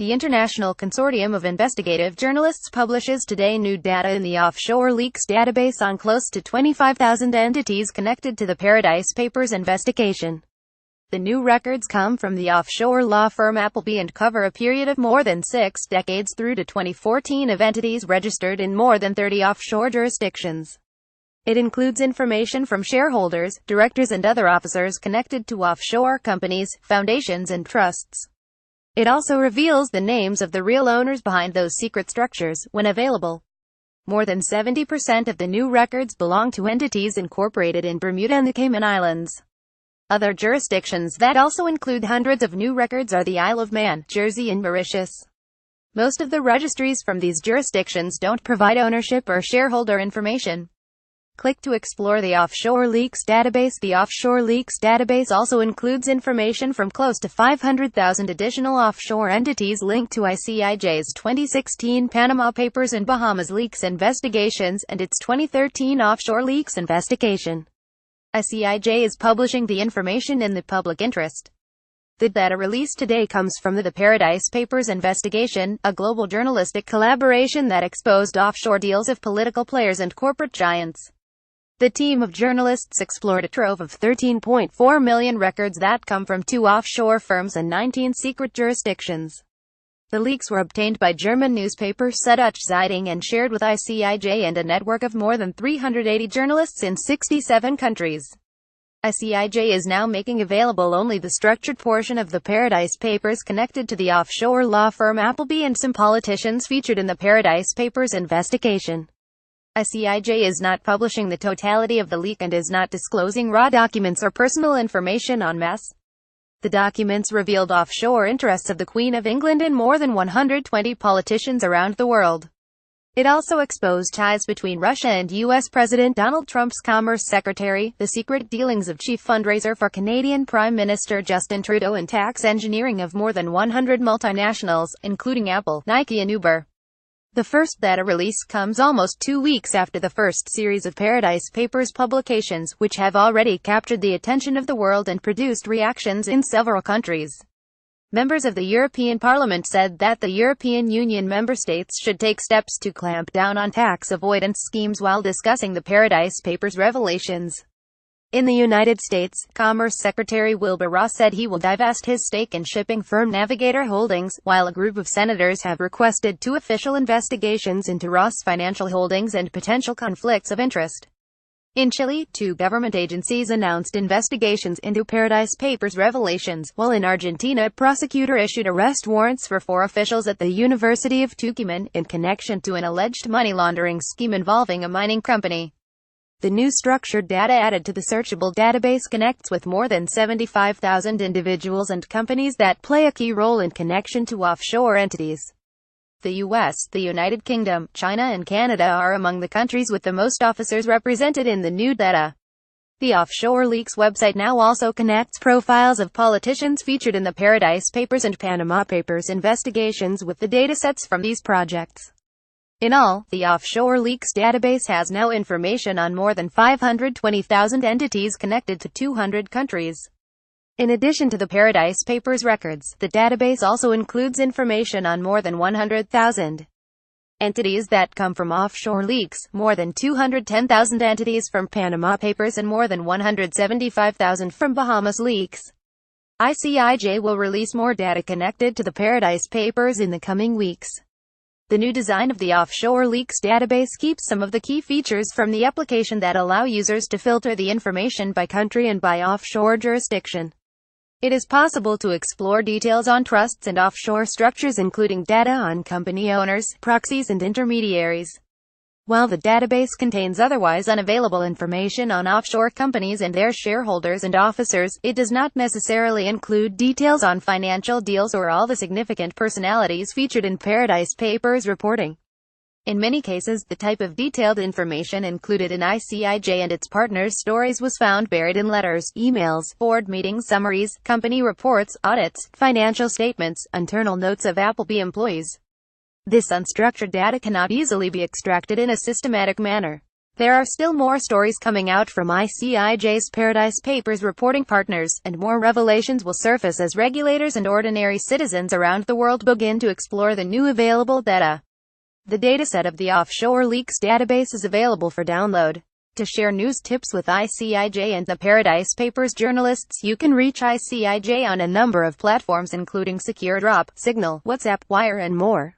The International Consortium of Investigative Journalists publishes today new data in the Offshore Leaks Database on close to 25,000 entities connected to the Paradise Papers investigation. The new records come from the offshore law firm Appleby and cover a period of more than 6 decades through to 2014 of entities registered in more than 30 offshore jurisdictions. It includes information from shareholders, directors and other officers connected to offshore companies, foundations and trusts. It also reveals the names of the real owners behind those secret structures, when available. More than 70% of the new records belong to entities incorporated in Bermuda and the Cayman Islands. Other jurisdictions that also include hundreds of new records are the Isle of Man, Jersey and Mauritius. Most of the registries from these jurisdictions don't provide ownership or shareholder information. Click to explore the Offshore Leaks Database. The Offshore Leaks Database also includes information from close to 500,000 additional offshore entities linked to Icij's 2016 Panama Papers and Bahamas Leaks investigations and its 2013 Offshore Leaks investigation. Icij is publishing the information in the public interest. The data released today comes from the Paradise Papers investigation, a global journalistic collaboration that exposed offshore deals of political players and corporate giants. The team of journalists explored a trove of 13.4 million records that come from 2 offshore firms and 19 secret jurisdictions. The leaks were obtained by German newspaper Süddeutsche Zeitung and shared with Icij and a network of more than 380 journalists in 67 countries. Icij is now making available only the structured portion of the Paradise Papers connected to the offshore law firm Appleby and some politicians featured in the Paradise Papers investigation. Icij is not publishing the totality of the leak and is not disclosing raw documents or personal information en masse. The documents revealed offshore interests of the Queen of England and more than 120 politicians around the world. It also exposed ties between Russia and U.S. President Donald Trump's Commerce Secretary, the secret dealings of chief fundraiser for Canadian Prime Minister Justin Trudeau and tax engineering of more than 100 multinationals, including Apple, Nike and Uber. The first data release comes almost 2 weeks after the first series of Paradise Papers publications, which have already captured the attention of the world and produced reactions in several countries. Members of the European Parliament said that the European Union member states should take steps to clamp down on tax avoidance schemes while discussing the Paradise Papers revelations. In the United States, Commerce Secretary Wilbur Ross said he will divest his stake in shipping firm Navigator Holdings, while a group of senators have requested 2 official investigations into Ross Financial Holdings and potential conflicts of interest. In Chile, 2 government agencies announced investigations into Paradise Papers revelations, while in Argentina a prosecutor issued arrest warrants for 4 officials at the University of Tucumán, in connection to an alleged money laundering scheme involving a mining company. The new structured data added to the searchable database connects with more than 75,000 individuals and companies that play a key role in connection to offshore entities. The U.S., the United Kingdom, China and Canada are among the countries with the most officers represented in the new data. The Offshore Leaks website now also connects profiles of politicians featured in the Paradise Papers and Panama Papers investigations with the datasets from these projects. In all, the Offshore Leaks database has now information on more than 520,000 entities connected to 200 countries. In addition to the Paradise Papers records, the database also includes information on more than 100,000 entities that come from offshore leaks, more than 210,000 entities from Panama Papers and more than 175,000 from Bahamas Leaks. Icij will release more data connected to the Paradise Papers in the coming weeks. The new design of the Offshore Leaks database keeps some of the key features from the application that allow users to filter the information by country and by offshore jurisdiction. It is possible to explore details on trusts and offshore structures, including data on company owners, proxies and intermediaries. While the database contains otherwise unavailable information on offshore companies and their shareholders and officers, it does not necessarily include details on financial deals or all the significant personalities featured in Paradise Papers reporting. In many cases, the type of detailed information included in Icij and its partners' stories was found buried in letters, emails, board meeting summaries, company reports, audits, financial statements, internal notes of Appleby employees. This unstructured data cannot easily be extracted in a systematic manner. There are still more stories coming out from Icij's Paradise Papers reporting partners, and more revelations will surface as regulators and ordinary citizens around the world begin to explore the new available data. The dataset of the Offshore Leaks Database is available for download. To share news tips with Icij and the Paradise Papers journalists, you can reach Icij on a number of platforms including SecureDrop, Signal, WhatsApp, Wire and more.